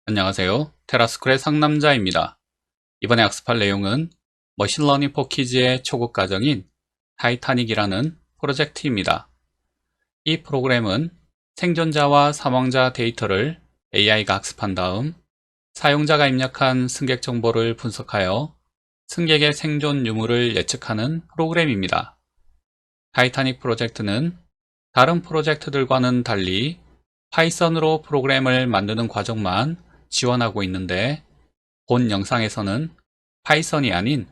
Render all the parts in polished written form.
안녕하세요. 테라스쿨의 상남자입니다. 이번에 학습할 내용은 머신러닝 포 키즈의 초급 과정인 타이타닉이라는 프로젝트입니다. 이 프로그램은 생존자와 사망자 데이터를 AI가 학습한 다음 사용자가 입력한 승객 정보를 분석하여 승객의 생존 유무를 예측하는 프로그램입니다. 타이타닉 프로젝트는 다른 프로젝트들과는 달리 파이썬으로 프로그램을 만드는 과정만 지원하고 있는데, 본 영상에서는 파이썬이 아닌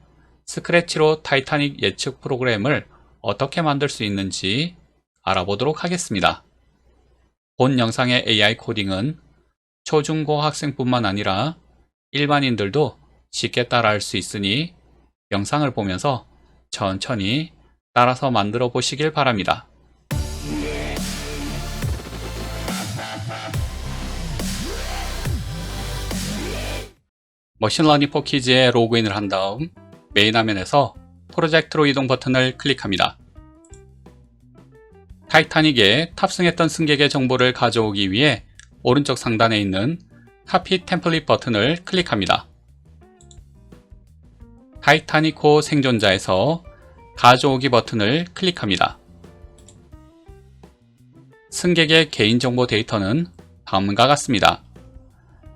스크래치로 타이타닉 예측 프로그램을 어떻게 만들 수 있는지 알아보도록 하겠습니다. 본 영상의 AI 코딩은 초중고 학생뿐만 아니라 일반인들도 쉽게 따라할 수 있으니 영상을 보면서 천천히 따라서 만들어 보시길 바랍니다. 머신러닝 포 키즈에 로그인을 한 다음 메인 화면에서 프로젝트로 이동 버튼을 클릭합니다. 타이타닉에 탑승했던 승객의 정보를 가져오기 위해 오른쪽 상단에 있는 카피 템플릿 버튼을 클릭합니다. 타이타닉호 생존자에서 가져오기 버튼을 클릭합니다. 승객의 개인정보 데이터는 다음과 같습니다.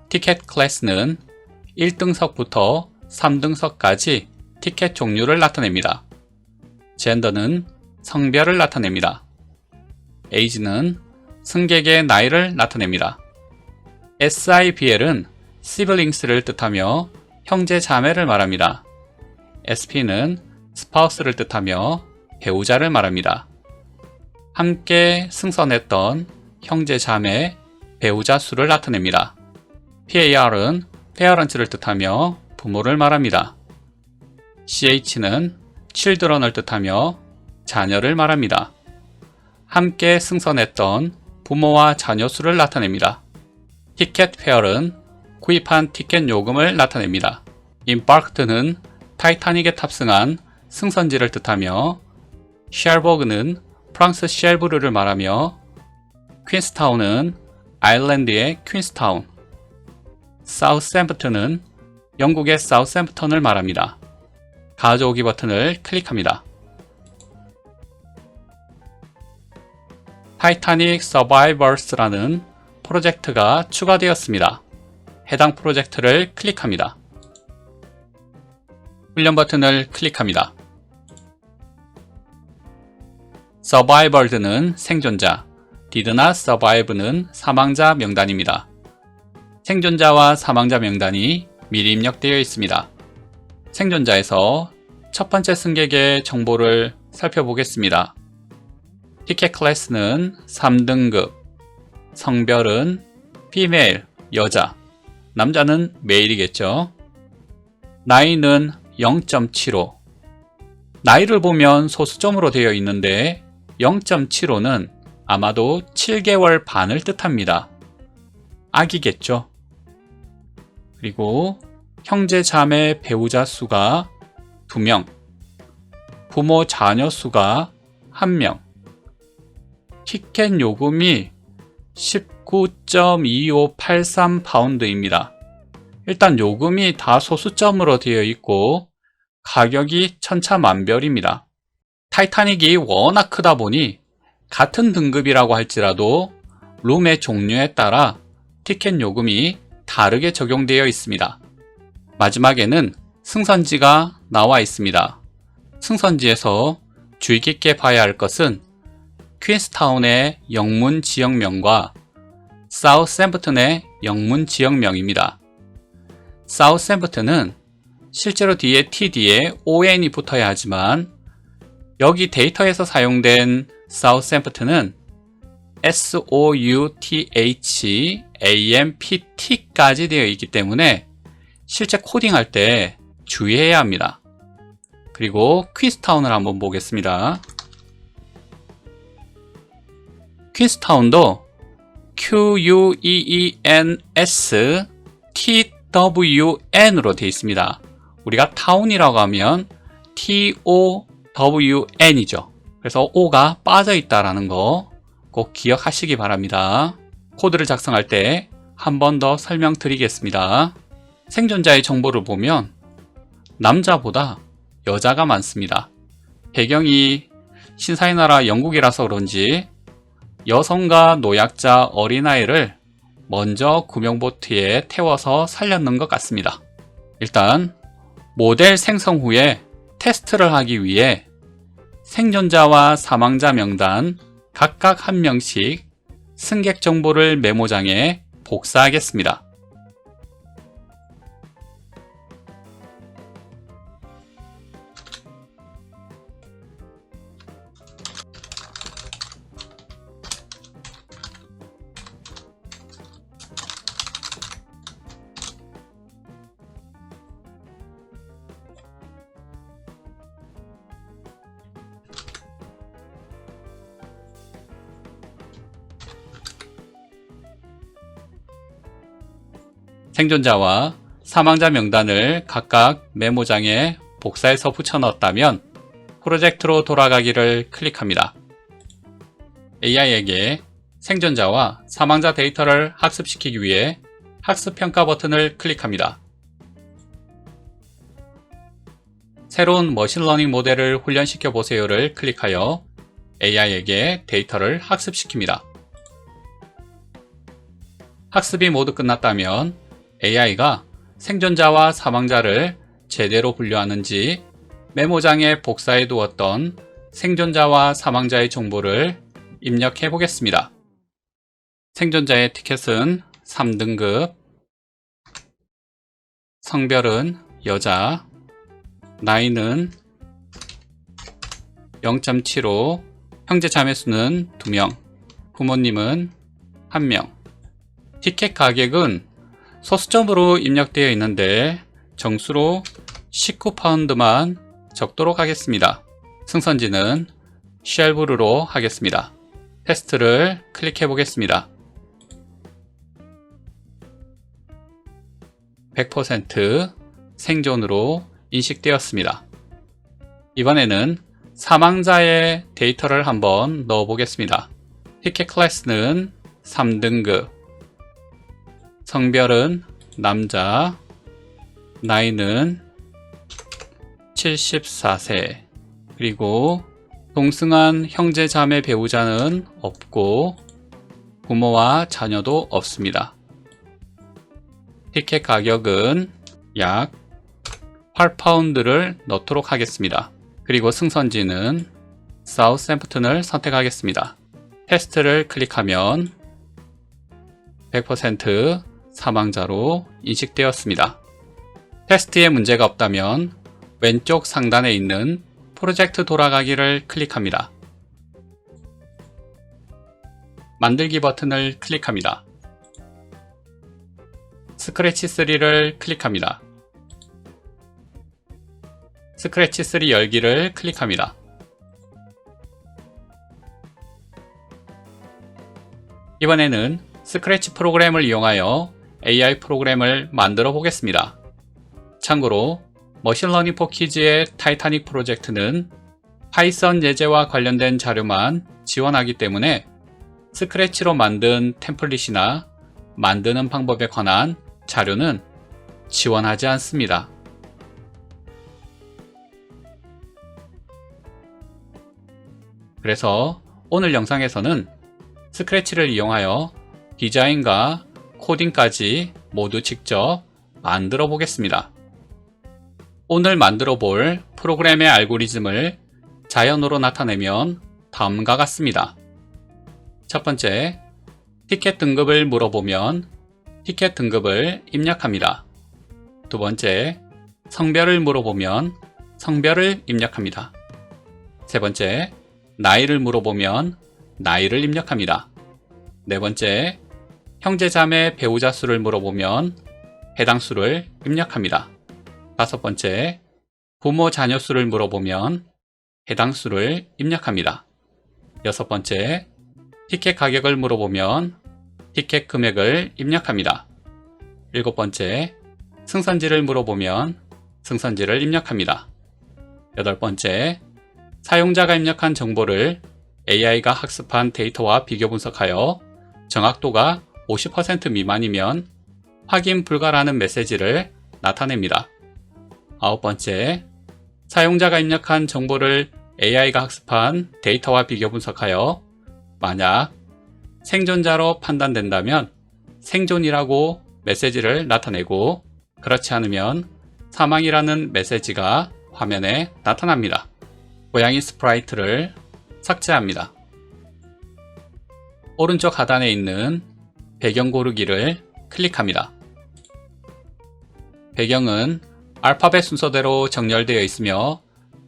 티켓 클래스는 1등석부터 3등석까지 티켓 종류를 나타냅니다. 젠더는 성별을 나타냅니다. 에이지는 승객의 나이를 나타냅니다. SIBL은 siblings를 뜻하며 형제 자매를 말합니다. SP는 spouse를 뜻하며 배우자를 말합니다. 함께 승선했던 형제 자매, 배우자 수를 나타냅니다. PAR은 페어런츠를 뜻하며 부모를 말합니다. CH는 children을 뜻하며 자녀를 말합니다. 함께 승선했던 부모와 자녀 수를 나타냅니다. 티켓 페어는 구입한 티켓 요금을 나타냅니다. embarked는 타이타닉에 탑승한 승선지를 뜻하며 쉘버그는 프랑스 쉘브르를 말하며 퀸스타운은 아일랜드의 퀸스타운, 사우샘프턴은 영국의 사우샘프턴을 말합니다. 가져오기 버튼을 클릭합니다. 타이타닉 서바이버스라는 프로젝트가 추가되었습니다. 해당 프로젝트를 클릭합니다. 훈련 버튼을 클릭합니다. Survivor는 생존자, Did not survive는 사망자 명단입니다. 생존자와 사망자 명단이 미리 입력되어 있습니다. 생존자에서 첫 번째 승객의 정보를 살펴보겠습니다. 티켓 클래스는 3등급, 성별은 female, 여자, 남자는 메일이겠죠. 나이는 0.75. 나이를 보면 소수점으로 되어 있는데 0.75는 아마도 7개월 반을 뜻합니다. 아기겠죠. 그리고 형제 자매 배우자 수가 2명, 부모 자녀 수가 1명, 티켓 요금이 19.2583파운드입니다. 일단 요금이 다 소수점으로 되어 있고 가격이 천차만별입니다. 타이타닉이 워낙 크다 보니 같은 등급이라고 할지라도 룸의 종류에 따라 티켓 요금이 다르게 적용되어 있습니다. 마지막에는 승선지가 나와 있습니다. 승선지에서 주의 깊게 봐야 할 것은 퀸스타운의 영문 지역명과 사우샘프턴의 영문 지역명입니다. 사우샘프턴은 실제로 뒤에 TD에 ON이 붙어야 하지만 여기 데이터에서 사용된 사우샘프턴은 SOUTHAMPT까지 되어 있기 때문에 실제 코딩할 때 주의해야 합니다. 그리고 퀸스타운을 한번 보겠습니다. 퀸스타운도 QUEENSTWN으로 되어 있습니다. 우리가 타운이라고 하면 TOWN이죠. 그래서 O가 빠져 있다라는 거 꼭 기억하시기 바랍니다. 코드를 작성할 때 한 번 더 설명드리겠습니다. 생존자의 정보를 보면 남자보다 여자가 많습니다. 배경이 신사의 나라 영국이라서 그런지 여성과 노약자 어린아이를 먼저 구명보트에 태워서 살렸는 것 같습니다. 일단 모델 생성 후에 테스트를 하기 위해 생존자와 사망자 명단 각각 한 명씩 승객 정보를 메모장에 복사하겠습니다. 생존자와 사망자 명단을 각각 메모장에 복사해서 붙여넣었다면 프로젝트로 돌아가기를 클릭합니다. AI에게 생존자와 사망자 데이터를 학습시키기 위해 학습평가 버튼을 클릭합니다. 새로운 머신러닝 모델을 훈련시켜 보세요를 클릭하여 AI에게 데이터를 학습시킵니다. 학습이 모두 끝났다면 AI가 생존자와 사망자를 제대로 분류하는지 메모장에 복사해 두었던 생존자와 사망자의 정보를 입력해 보겠습니다. 생존자의 티켓은 3등급, 성별은 여자, 나이는 0.75, 형제 자매 수는 2명, 부모님은 1명. 티켓 가격은 소수점으로 입력되어 있는데 정수로 19파운드만 적도록 하겠습니다. 승선지는 쉘브루로 하겠습니다. 테스트를 클릭해 보겠습니다. 100% 생존으로 인식되었습니다. 이번에는 사망자의 데이터를 한번 넣어 보겠습니다. 티켓 클래스는 3등급, 성별은 남자, 나이는 74세, 그리고 동승한 형제 자매 배우자는 없고 부모와 자녀도 없습니다. 티켓 가격은 약 8파운드를 넣도록 하겠습니다. 그리고 승선지는 사우샘프턴을 선택하겠습니다. 테스트를 클릭하면 100% 사망자로 인식되었습니다. 테스트에 문제가 없다면 왼쪽 상단에 있는 프로젝트 돌아가기를 클릭합니다. 만들기 버튼을 클릭합니다. 스크래치 3를 클릭합니다. 스크래치 3 열기를 클릭합니다. 이번에는 스크래치 프로그램을 이용하여 AI 프로그램을 만들어 보겠습니다. 참고로 머신러닝 포 키즈의 타이타닉 프로젝트는 파이썬 예제와 관련된 자료만 지원하기 때문에 스크래치로 만든 템플릿이나 만드는 방법에 관한 자료는 지원하지 않습니다. 그래서 오늘 영상에서는 스크래치를 이용하여 디자인과 코딩까지 모두 직접 만들어 보겠습니다. 오늘 만들어 볼 프로그램의 알고리즘을 자연어로 나타내면 다음과 같습니다. 첫 번째, 티켓 등급을 물어보면 티켓 등급을 입력합니다. 두 번째, 성별을 물어보면 성별을 입력합니다. 세 번째, 나이를 물어보면 나이를 입력합니다. 네 번째, 형제자매 배우자 수를 물어보면 해당 수를 입력합니다. 다섯 번째, 부모 자녀 수를 물어보면 해당 수를 입력합니다. 여섯 번째, 티켓 가격을 물어보면 티켓 금액을 입력합니다. 일곱 번째, 승선지를 물어보면 승선지를 입력합니다. 여덟 번째, 사용자가 입력한 정보를 AI가 학습한 데이터와 비교 분석하여 정확도가 50% 미만이면 확인 불가라는 메시지를 나타냅니다. 9번째, 사용자가 입력한 정보를 AI가 학습한 데이터와 비교 분석하여 만약 생존자로 판단된다면 생존이라고 메시지를 나타내고 그렇지 않으면 사망이라는 메시지가 화면에 나타납니다. 고양이 스프라이트를 삭제합니다. 오른쪽 하단에 있는 배경 고르기를 클릭합니다. 배경은 알파벳 순서대로 정렬되어 있으며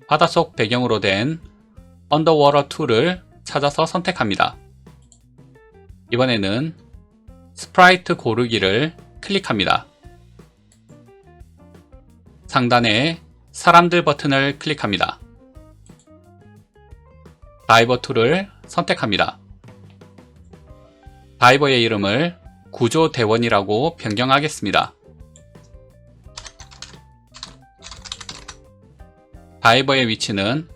바닷속 배경으로 된 언더워터 2를 찾아서 선택합니다. 이번에는 스프라이트 고르기를 클릭합니다. 상단에 사람들 버튼을 클릭합니다. 다이버 툴을 선택합니다. 다이버의 이름을 구조대원이라고 변경하겠습니다. 다이버의 위치는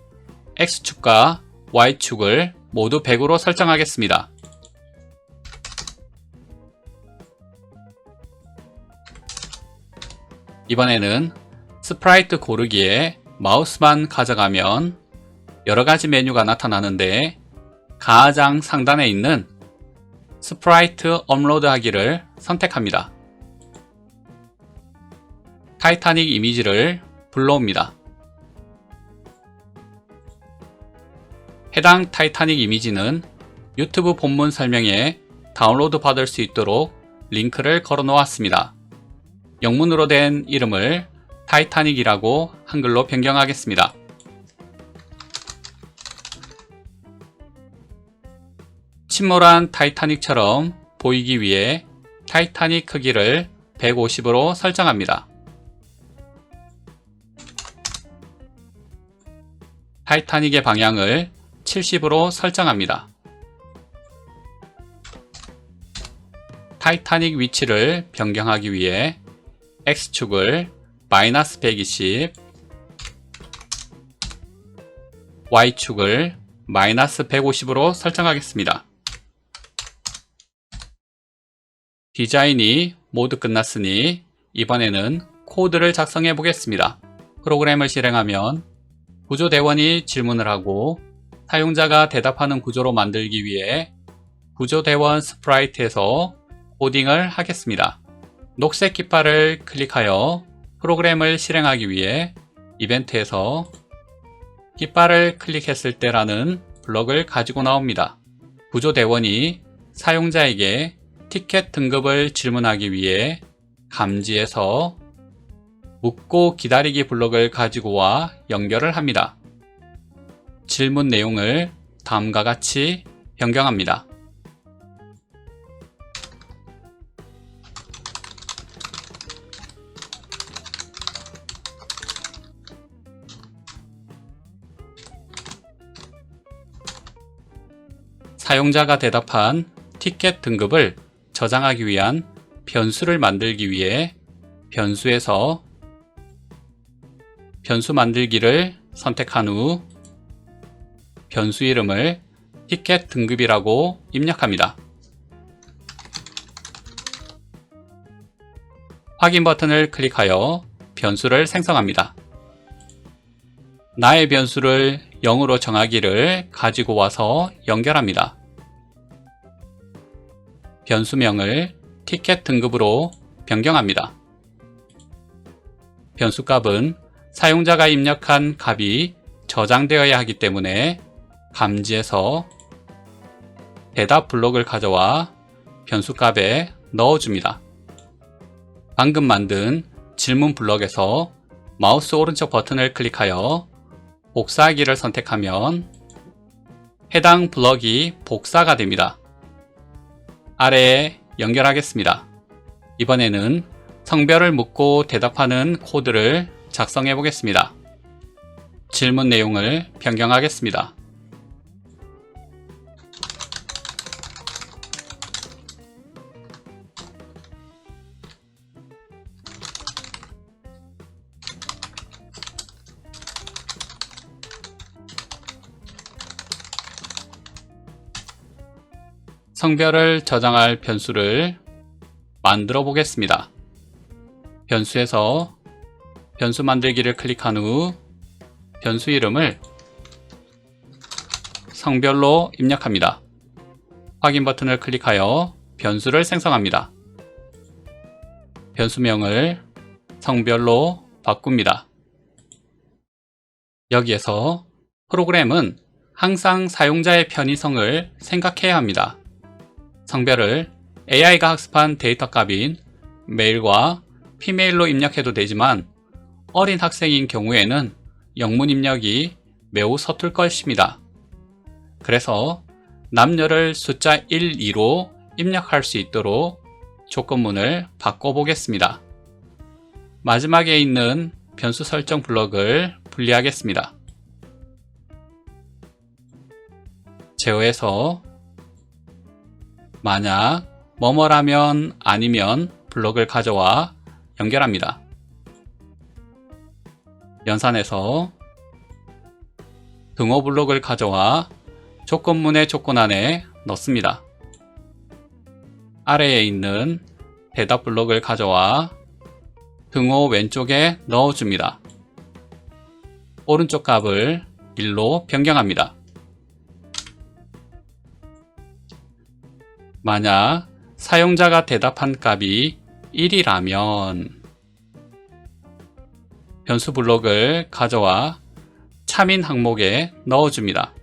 X축과 Y축을 모두 100으로 설정하겠습니다. 이번에는 스프라이트 고르기에 마우스만 가져가면 여러가지 메뉴가 나타나는데 가장 상단에 있는 스프라이트 업로드 하기를 선택합니다. 타이타닉 이미지를 불러옵니다. 해당 타이타닉 이미지는 유튜브 본문 설명에 다운로드 받을 수 있도록 링크를 걸어 놓았습니다. 영문으로 된 이름을 타이타닉이라고 한글로 변경하겠습니다. 침몰한 타이타닉처럼 보이기 위해 타이타닉 크기를 150으로 설정합니다. 타이타닉의 방향을 70으로 설정합니다. 타이타닉 위치를 변경하기 위해 X축을 마이너스 120, Y축을 마이너스 150으로 설정하겠습니다. 디자인이 모두 끝났으니 이번에는 코드를 작성해 보겠습니다. 프로그램을 실행하면 구조대원이 질문을 하고 사용자가 대답하는 구조로 만들기 위해 구조대원 스프라이트에서 코딩을 하겠습니다. 녹색 깃발을 클릭하여 프로그램을 실행하기 위해 이벤트에서 깃발을 클릭했을 때라는 블럭을 가지고 나옵니다. 구조대원이 사용자에게 티켓 등급을 질문하기 위해 감지에서 묻고 기다리기 블럭을 가지고 와 연결을 합니다. 질문 내용을 다음과 같이 변경합니다. 사용자가 대답한 티켓 등급을 저장하기 위한 변수를 만들기 위해 변수에서 변수 만들기를 선택한 후 변수 이름을 티켓 등급이라고 입력합니다. 확인 버튼을 클릭하여 변수를 생성합니다. 나의 변수를 0으로 정하기를 가지고 와서 연결합니다. 변수명을 티켓 등급으로 변경합니다. 변수값은 사용자가 입력한 값이 저장되어야 하기 때문에 감지에서 대답 블록을 가져와 변수값에 넣어줍니다. 방금 만든 질문 블럭에서 마우스 오른쪽 버튼을 클릭하여 복사하기를 선택하면 해당 블럭이 복사가 됩니다. 아래에 연결하겠습니다. 이번에는 성별을 묻고 대답하는 코드를 작성해 보겠습니다. 질문 내용을 변경하겠습니다. 성별을 저장할 변수를 만들어 보겠습니다. 변수에서 변수 만들기를 클릭한 후 변수 이름을 성별로 입력합니다. 확인 버튼을 클릭하여 변수를 생성합니다. 변수명을 성별로 바꿉니다. 여기에서 프로그램은 항상 사용자의 편의성을 생각해야 합니다. 성별을 AI가 학습한 데이터 값인 메일과 피메일로 입력해도 되지만 어린 학생인 경우에는 영문 입력이 매우 서툴 것입니다. 그래서 남녀를 숫자 1, 2로 입력할 수 있도록 조건문을 바꿔보겠습니다. 마지막에 있는 변수 설정 블럭을 분리하겠습니다. 제어해서 만약 뭐뭐라면 아니면 블럭을 가져와 연결합니다. 연산해서 등호 블록을 가져와 조건문의 조건 안에 넣습니다. 아래에 있는 대답 블록을 가져와 등호 왼쪽에 넣어줍니다. 오른쪽 값을 1로 변경합니다. 만약 사용자가 대답한 값이 1이라면 변수 블록을 가져와 참인 항목에 넣어줍니다.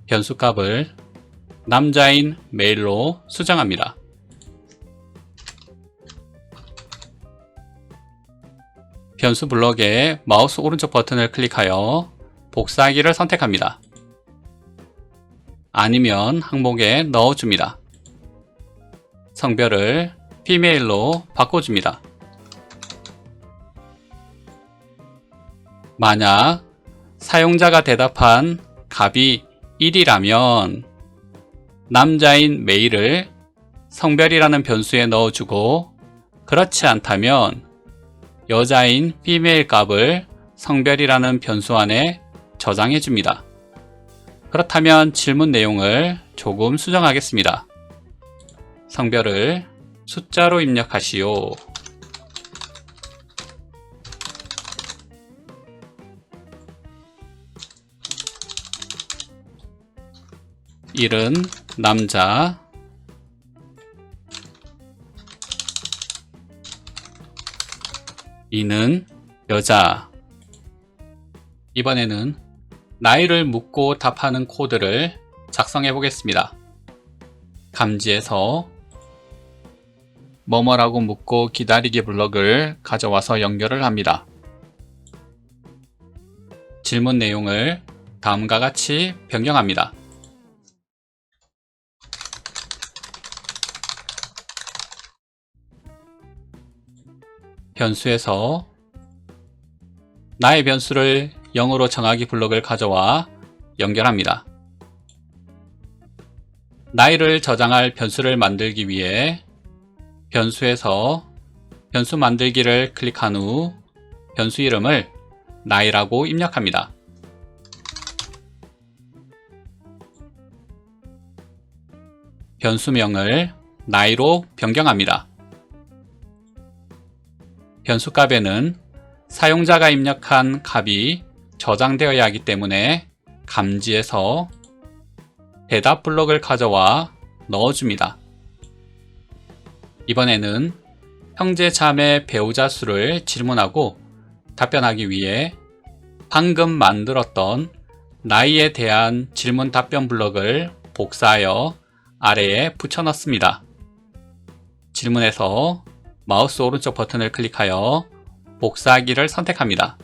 변수 값을 남자인 메일로 수정합니다. 변수 블럭에 마우스 오른쪽 버튼을 클릭하여 복사하기를 선택합니다. 아니면 항목에 넣어줍니다. 성별을 피메일로 바꿔줍니다. 만약 사용자가 대답한 값이 1이라면 남자인 메일을 성별이라는 변수에 넣어주고 그렇지 않다면 여자인 피메일 값을 성별이라는 변수 안에 저장해줍니다. 그렇다면 질문 내용을 조금 수정하겠습니다. 성별을 숫자로 입력하시오. 일은 남자, 이는 여자. 이번에는 나이를 묻고 답하는 코드를 작성해 보겠습니다. 감지해서 뭐뭐라고 묻고 기다리기 블럭을 가져와서 연결을 합니다. 질문 내용을 다음과 같이 변경합니다. 변수에서 나의 변수를 0으로 정하기 블럭을 가져와 연결합니다. 나이를 저장할 변수를 만들기 위해 변수에서 변수 만들기를 클릭한 후 변수 이름을 나이라고 입력합니다. 변수명을 나이로 변경합니다. 변수 값에는 사용자가 입력한 값이 저장되어야 하기 때문에 감지해서 대답 블럭을 가져와 넣어줍니다. 이번에는 형제, 자매, 배우자 수를 질문하고 답변하기 위해 방금 만들었던 나이에 대한 질문 답변 블럭을 복사하여 아래에 붙여 넣습니다. 질문에서 마우스 오른쪽 버튼을 클릭하여 복사하기를 선택합니다.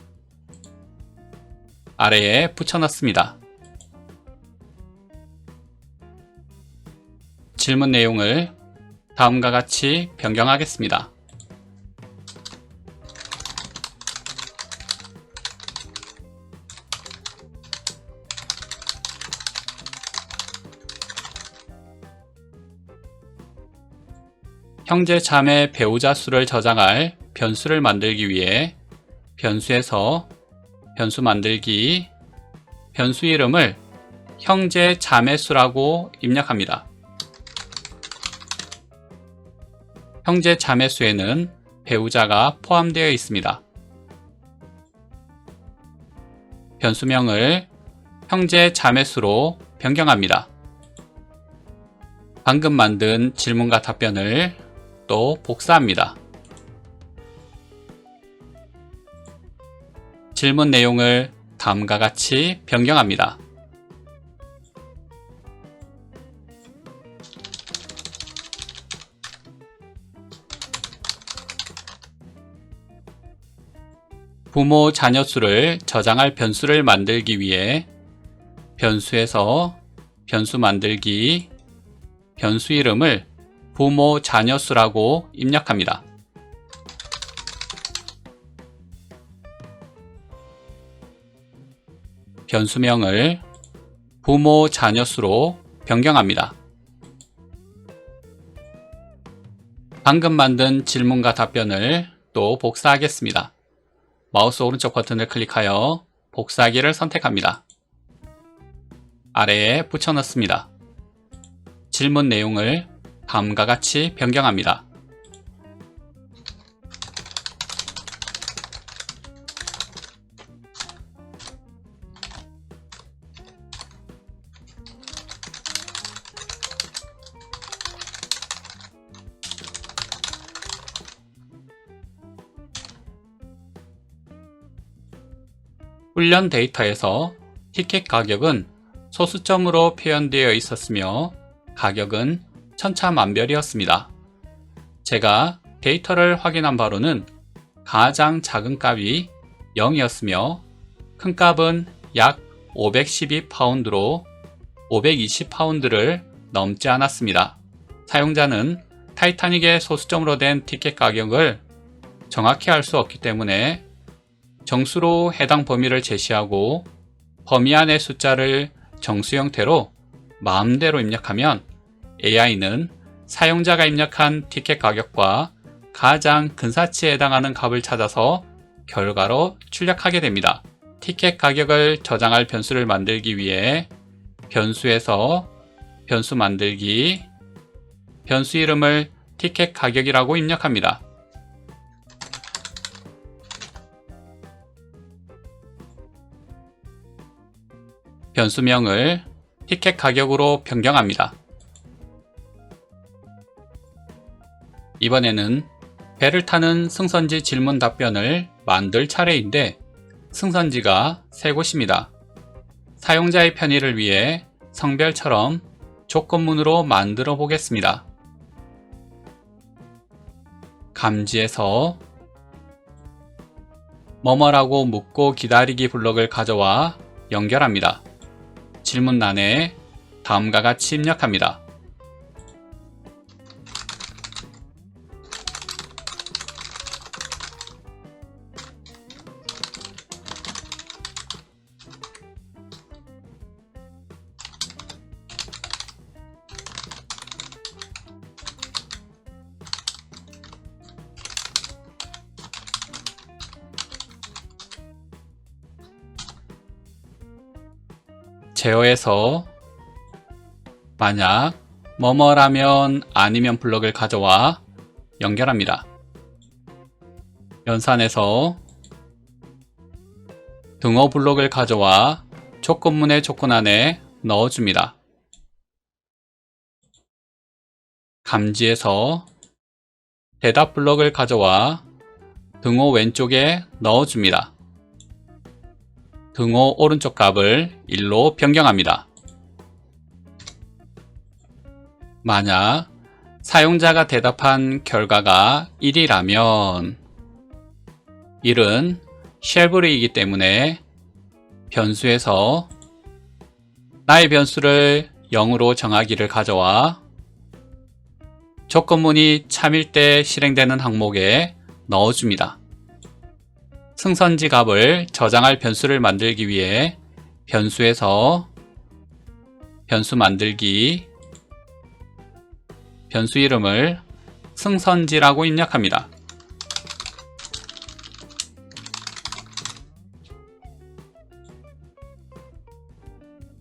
아래에 붙여 넣습니다. 질문 내용을 다음과 같이 변경하겠습니다. 형제, 자매, 배우자 수를 저장할 변수를 만들기 위해 변수에서 변수 만들기, 변수 이름을 형제 자매수라고 입력합니다. 형제 자매수에는 배우자가 포함되어 있습니다. 변수명을 형제 자매수로 변경합니다. 방금 만든 질문과 답변을 또 복사합니다. 질문 내용을 다음과 같이 변경합니다. 부모 자녀 수를 저장할 변수를 만들기 위해 변수에서 변수 만들기, 변수 이름을 부모 자녀 수라고 입력합니다. 변수명을 부모 자녀 수로 변경합니다. 방금 만든 질문과 답변을 또 복사하겠습니다. 마우스 오른쪽 버튼을 클릭하여 복사하기를 선택합니다. 아래에 붙여넣습니다. 질문 내용을 다음과 같이 변경합니다. 훈련 데이터에서 티켓 가격은 소수점으로 표현되어 있었으며 가격은 천차만별이었습니다. 제가 데이터를 확인한 바로는 가장 작은 값이 0이었으며 큰 값은 약 512파운드로 520파운드를 넘지 않았습니다. 사용자는 타이타닉의 소수점으로 된 티켓 가격을 정확히 알 수 없기 때문에 정수로 해당 범위를 제시하고 범위 안의 숫자를 정수 형태로 마음대로 입력하면 AI는 사용자가 입력한 티켓 가격과 가장 근사치에 해당하는 값을 찾아서 결과로 출력하게 됩니다. 티켓 가격을 저장할 변수를 만들기 위해 변수에서 변수 만들기, 변수 이름을 티켓 가격이라고 입력합니다. 변수명을 티켓 가격으로 변경합니다. 이번에는 배를 타는 승선지 질문 답변을 만들 차례인데 승선지가 3곳입니다. 사용자의 편의를 위해 성별처럼 조건문으로 만들어 보겠습니다. 감지에서 뭐뭐라고 묻고 기다리기 블록을 가져와 연결합니다. 질문란에 다음과 같이 입력합니다. 제어에서 만약 뭐뭐라면 아니면 블록을 가져와 연결합니다. 연산에서 등호 블록을 가져와 조건문의 조건 안에 넣어줍니다. 감지에서 대답 블록을 가져와 등호 왼쪽에 넣어줍니다. 등호 오른쪽 값을 1로 변경합니다. 만약 사용자가 대답한 결과가 1이라면 1은 쉘브리이기 때문에 변수에서 나의 변수를 0으로 정하기를 가져와 조건문이 참일 때 실행되는 항목에 넣어줍니다. 승선지 값을 저장할 변수를 만들기 위해 변수에서 변수 만들기, 변수 이름을 승선지라고 입력합니다.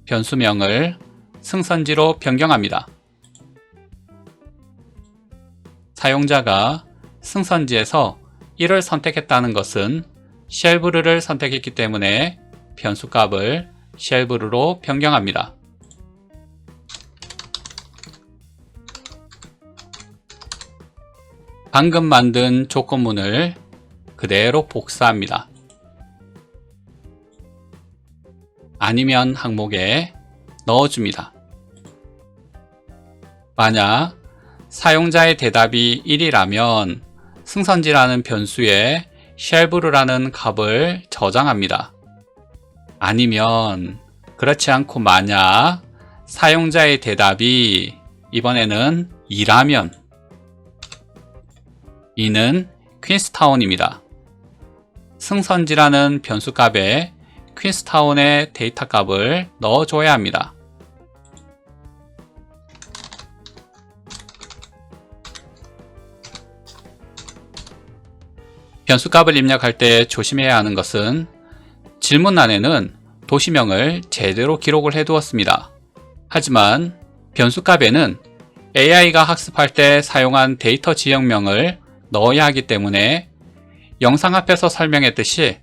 변수명을 승선지로 변경합니다. 사용자가 승선지에서 1을 선택했다는 것은 쉘브르를 선택했기 때문에 변수값을 쉘브르로 변경합니다. 방금 만든 조건문을 그대로 복사합니다. 아니면 항목에 넣어줍니다. 만약 사용자의 대답이 1이라면 승선지라는 변수에 쉘브르라는 값을 저장합니다. 아니면 그렇지 않고 만약 사용자의 대답이 이번에는 2라면 이는 퀸스타운입니다. 승선지라는 변수값에 퀸스타운의 데이터 값을 넣어줘야 합니다. 변수값을 입력할 때 조심해야 하는 것은 질문란에는 도시명을 제대로 기록을 해두었습니다. 하지만 변수값에는 AI가 학습할 때 사용한 데이터 지역명을 넣어야 하기 때문에 영상 앞에서 설명했듯이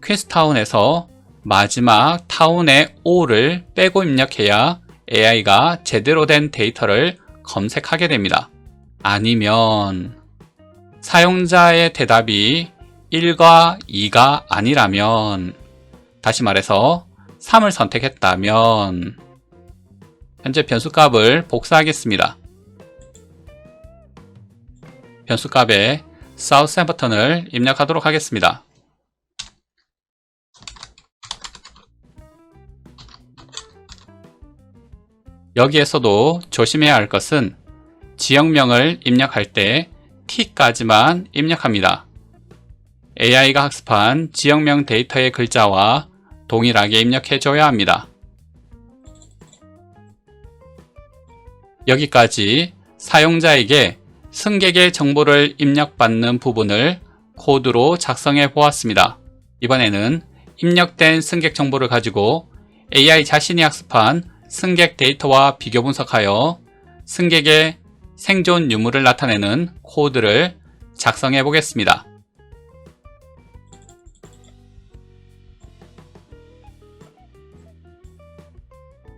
퀸스타운에서 마지막 타운의 O를 빼고 입력해야 AI가 제대로 된 데이터를 검색하게 됩니다. 아니면 사용자의 대답이 1과 2가 아니라면, 다시 말해서 3을 선택했다면 현재 변수값을 복사하겠습니다. 변수값에 사우스햄프턴을 입력하도록 하겠습니다. 여기에서도 조심해야 할 것은 지역명을 입력할 때 t까지만 입력합니다. AI가 학습한 지역명 데이터의 글자와 동일하게 입력해줘야 합니다. 여기까지 사용자에게 승객의 정보를 입력받는 부분을 코드로 작성해 보았습니다. 이번에는 입력된 승객 정보를 가지고 AI 자신이 학습한 승객 데이터와 비교 분석하여 승객의 생존 유무를 나타내는 코드를 작성해 보겠습니다.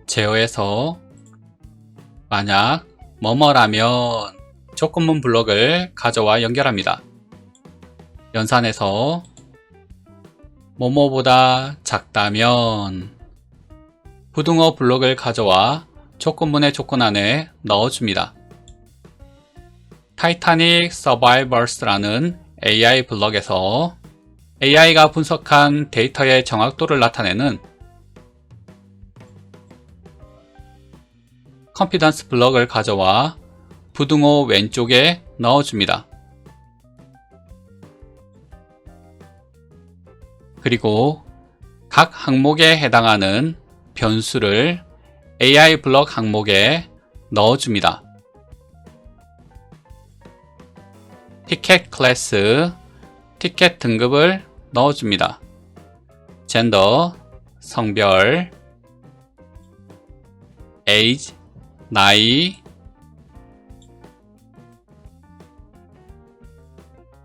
제어에서 만약 뭐뭐라면 조건문 블록을 가져와 연결합니다. 연산에서 뭐뭐보다 작다면 부등호 블록을 가져와 조건문의 조건 안에 넣어줍니다. 타이타닉 서바이벌스라는 AI 블록에서 AI가 분석한 데이터의 정확도를 나타내는 컨피던스 블록을 가져와 부등호 왼쪽에 넣어줍니다. 그리고 각 항목에 해당하는 변수를 AI 블록 항목에 넣어줍니다. 티켓 클래스, 티켓 등급을 넣어줍니다. 젠더, 성별, age, 나이,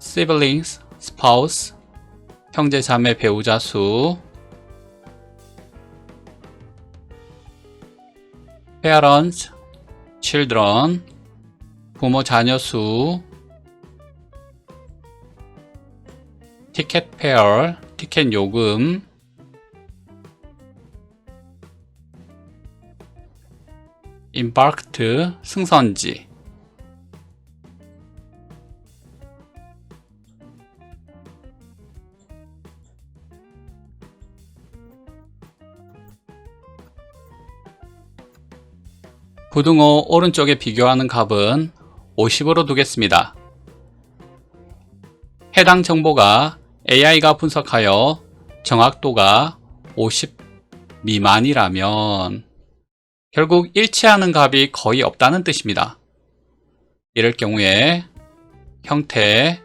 siblings, spouse, 형제, 자매, 배우자 수, parents, children, 부모, 자녀 수, 티켓 페어, 티켓 요금, embarked, 승선지, 부등호 오른쪽에 비교하는 값은 50으로 두겠습니다. 해당 정보가 AI가 분석하여 정확도가 50 미만이라면 결국 일치하는 값이 거의 없다는 뜻입니다. 이럴 경우에 형태,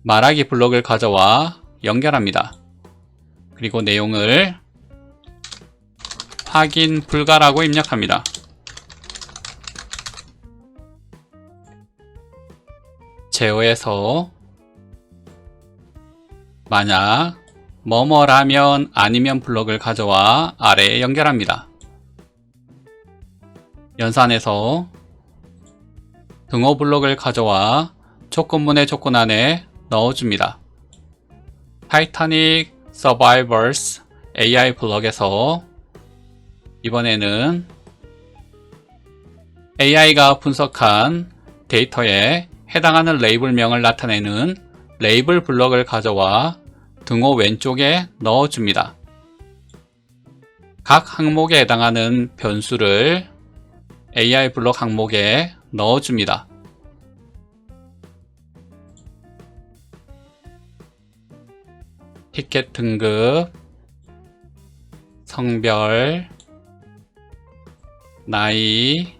말하기 블록을 가져와 연결합니다. 그리고 내용을 확인 불가라고 입력합니다. 제어해서 만약 뭐뭐라면 아니면 블럭을 가져와 아래에 연결합니다. 연산해서 등호 블록을 가져와 조건문의 조건 안에 넣어줍니다. 타이타닉 서바이벌스 AI 블록에서 이번에는 AI가 분석한 데이터에 해당하는 레이블명을 나타내는 레이블 블록을 가져와 등호 왼쪽에 넣어줍니다. 각 항목에 해당하는 변수를 AI 블록 항목에 넣어줍니다. 티켓 등급, 성별, 나이,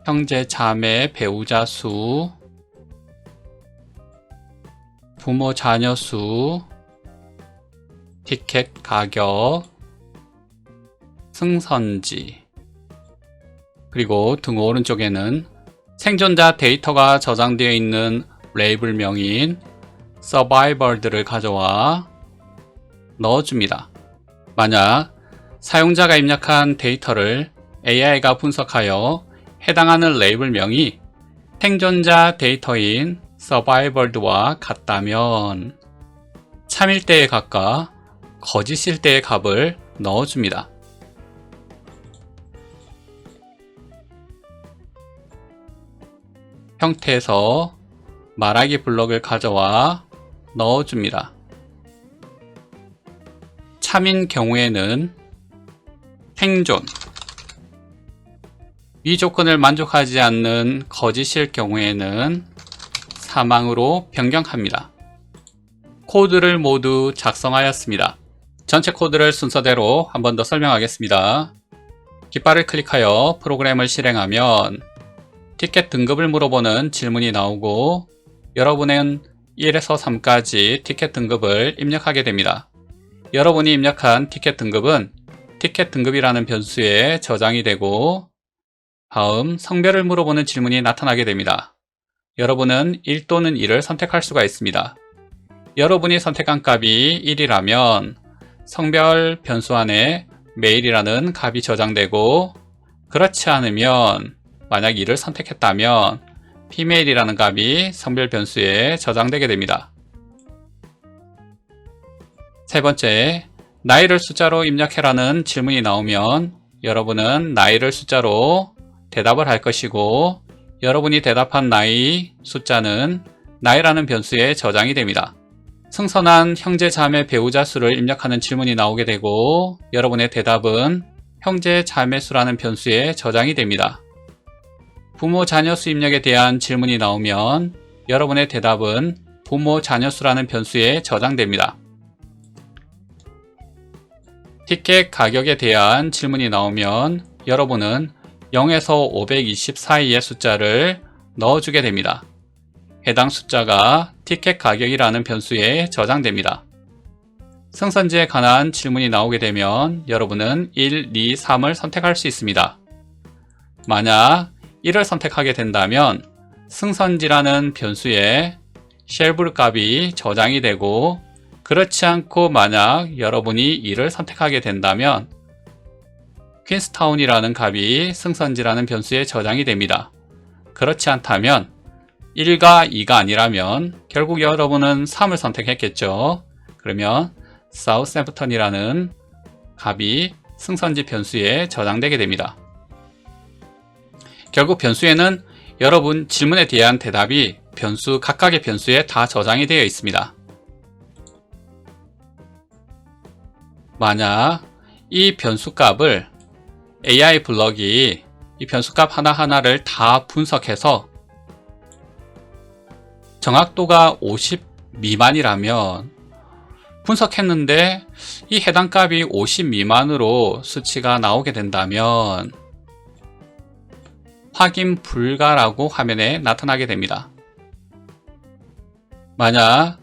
형제, 자매, 배우자 수, 부모, 자녀 수, 티켓 가격, 승선지, 그리고 등호 오른쪽에는 생존자 데이터가 저장되어 있는 레이블명인 서바이벌드를 가져와 넣어줍니다. 만약 사용자가 입력한 데이터를 AI가 분석하여 해당하는 레이블명이 생존자 데이터인 서바이벌드와 같다면 참일 때의 값과 거짓일 때의 값을 넣어줍니다. 형태에서 말하기 블록을 가져와 넣어줍니다. 참인 경우에는 생존, 이 조건을 만족하지 않는 거짓일 경우에는 사망으로 변경합니다. 코드를 모두 작성하였습니다. 전체 코드를 순서대로 한 번 더 설명하겠습니다. 깃발을 클릭하여 프로그램을 실행하면 티켓 등급을 물어보는 질문이 나오고 여러분은 1에서 3까지 티켓 등급을 입력하게 됩니다. 여러분이 입력한 티켓 등급은 티켓 등급이라는 변수에 저장이 되고 다음 성별을 물어보는 질문이 나타나게 됩니다. 여러분은 1 또는 2를 선택할 수가 있습니다. 여러분이 선택한 값이 1이라면 성별 변수 안에 메일이라는 값이 저장되고 그렇지 않으면 만약 2를 선택했다면 피메일이라는 값이 성별 변수에 저장되게 됩니다. 세 번째, 나이를 숫자로 입력해라는 질문이 나오면 여러분은 나이를 숫자로 대답을 할 것이고 여러분이 대답한 나이 숫자는 나이라는 변수에 저장이 됩니다. 승선한 형제, 자매, 배우자 수를 입력하는 질문이 나오게 되고 여러분의 대답은 형제, 자매 수라는 변수에 저장이 됩니다. 부모, 자녀 수 입력에 대한 질문이 나오면 여러분의 대답은 부모, 자녀 수라는 변수에 저장됩니다. 티켓 가격에 대한 질문이 나오면 여러분은 0에서 520 사이의 숫자를 넣어주게 됩니다. 해당 숫자가 티켓 가격이라는 변수에 저장됩니다. 승선지에 관한 질문이 나오게 되면 여러분은 1, 2, 3을 선택할 수 있습니다. 만약 1을 선택하게 된다면 승선지라는 변수에 쉘블 값이 저장이 되고 그렇지 않고 만약 여러분이 2를 선택하게 된다면 퀸스타운이라는 값이 승선지라는 변수에 저장이 됩니다. 그렇지 않다면 1과 2가 아니라면 결국 여러분은 3을 선택했겠죠. 그러면 사우스햄프턴이라는 값이 승선지 변수에 저장되게 됩니다. 결국 변수에는 여러분 질문에 대한 대답이 변수 각각의 변수에 다 저장이 되어 있습니다. 만약 이 변수 값을 AI 블럭이 이 변수 값 하나하나를 다 분석해서 정확도가 50 미만이라면 분석했는데 이 해당 값이 50 미만으로 수치가 나오게 된다면 확인 불가라고 화면에 나타나게 됩니다. 만약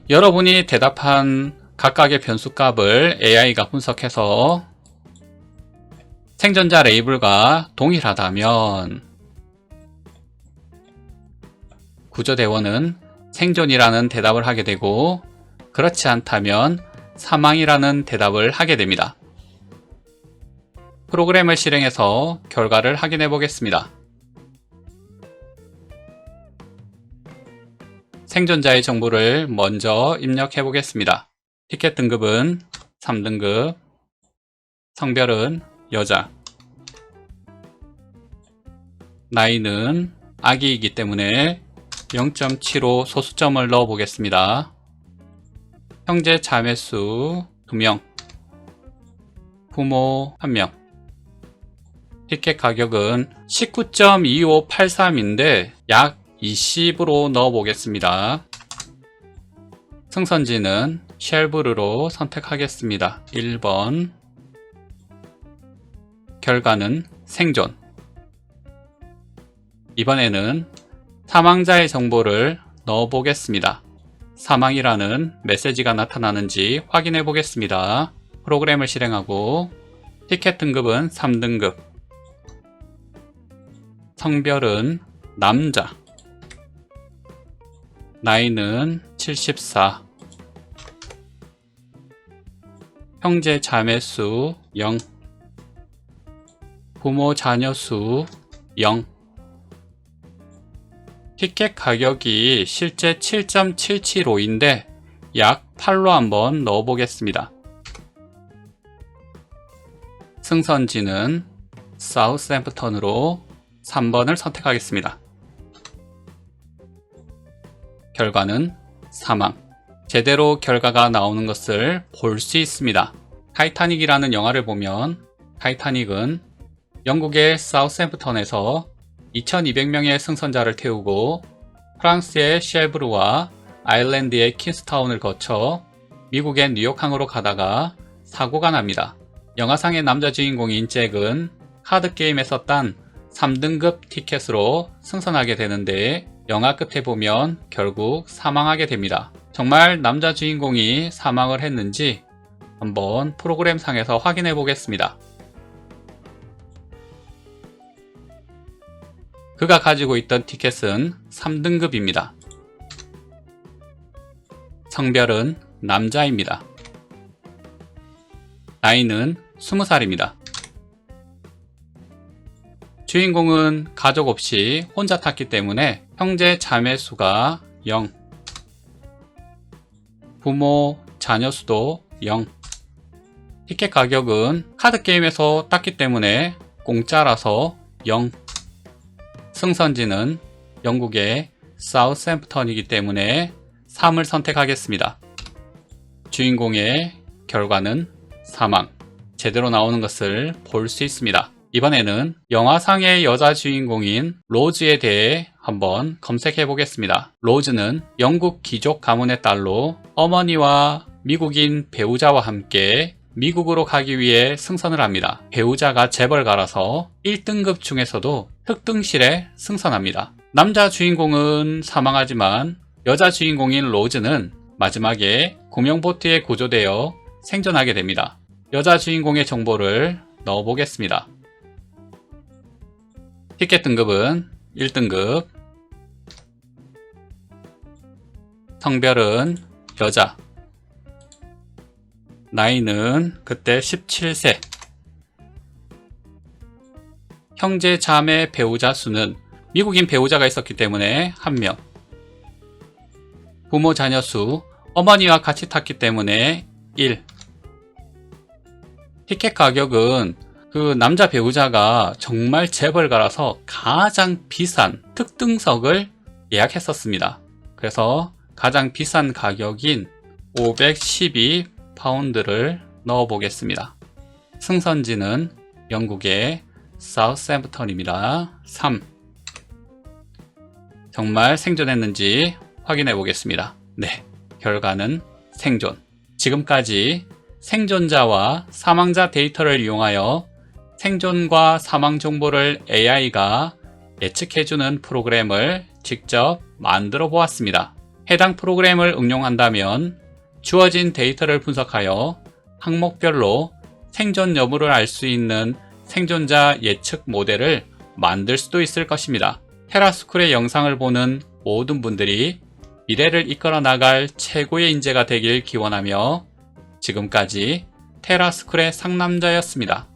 여러분이 대답한 각각의 변수값을 AI가 분석해서 생존자 레이블과 동일하다면 구조대원은 생존이라는 대답을 하게 되고, 그렇지 않다면 사망이라는 대답을 하게 됩니다. 프로그램을 실행해서 결과를 확인해 보겠습니다. 생존자의 정보를 먼저 입력해 보겠습니다. 티켓 등급은 3등급, 성별은 여자, 나이는 아기이기 때문에 0.75 소수점을 넣어 보겠습니다. 형제 자매수 2명, 부모 1명. 티켓 가격은 19.2583인데 약 20으로 넣어 보겠습니다. 승선지는 쉘브르로 선택하겠습니다. 1번. 결과는 생존. 이번에는 사망자의 정보를 넣어 보겠습니다. 사망이라는 메시지가 나타나는지 확인해 보겠습니다. 프로그램을 실행하고 티켓 등급은 3등급, 성별은 남자, 나이는 74, 형제 자매수 0, 부모 자녀 수 0. 티켓 가격이 실제 7.775인데 약 8로 한번 넣어 보겠습니다. 승선지는 사우스햄프턴으로 3번을 선택하겠습니다. 결과는 사망. 제대로 결과가 나오는 것을 볼 수 있습니다. 타이타닉이라는 영화를 보면 타이타닉은 영국의 사우스햄프턴에서 2200명의 승선자를 태우고 프랑스의 쉘브르와 아일랜드의 킨스타운을 거쳐 미국의 뉴욕항으로 가다가 사고가 납니다. 영화상의 남자 주인공인 잭은 카드게임에서 딴 3등급 티켓으로 승선하게 되는데 영화 끝에 보면 결국 사망하게 됩니다. 정말 남자 주인공이 사망을 했는지 한번 프로그램 상에서 확인해 보겠습니다. 그가 가지고 있던 티켓은 3등급입니다. 성별은 남자입니다. 나이는 20살입니다. 주인공은 가족 없이 혼자 탔기 때문에 형제 자매 수가 0, 부모 자녀 수도 0. 티켓 가격은 카드게임에서 땄기 때문에 공짜라서 0. 승선지는 영국의 사우스햄프턴이기 때문에 3을 선택하겠습니다. 주인공의 결과는 사망. 제대로 나오는 것을 볼 수 있습니다. 이번에는 영화상의 여자 주인공인 로즈에 대해 한번 검색해 보겠습니다. 로즈는 영국 귀족 가문의 딸로 어머니와 미국인 배우자와 함께 미국으로 가기 위해 승선을 합니다. 배우자가 재벌가라서 1등급 중에서도 특등실에 승선합니다. 남자 주인공은 사망하지만 여자 주인공인 로즈는 마지막에 구명보트에 구조되어 생존하게 됩니다. 여자 주인공의 정보를 넣어 보겠습니다. 티켓 등급은 1등급, 성별은 여자, 나이는 그때 17세, 형제 자매 배우자 수는 미국인 배우자가 있었기 때문에 1명, 부모 자녀 수 어머니와 같이 탔기 때문에 1. 티켓 가격은 그 남자 배우자가 정말 재벌가라서 가장 비싼 특등석을 예약했었습니다. 그래서 가장 비싼 가격인 512파운드를 넣어 보겠습니다. 승선지는 영국의 사우스햄프턴입니다. 3. 정말 생존했는지 확인해 보겠습니다. 네, 결과는 생존. 지금까지 생존자와 사망자 데이터를 이용하여 생존과 사망 정보를 AI가 예측해주는 프로그램을 직접 만들어 보았습니다. 해당 프로그램을 응용한다면 주어진 데이터를 분석하여 항목별로 생존 여부를 알 수 있는 생존자 예측 모델을 만들 수도 있을 것입니다. 테라스쿨의 영상을 보는 모든 분들이 미래를 이끌어 나갈 최고의 인재가 되길 기원하며 지금까지 테라스쿨의 상남자였습니다.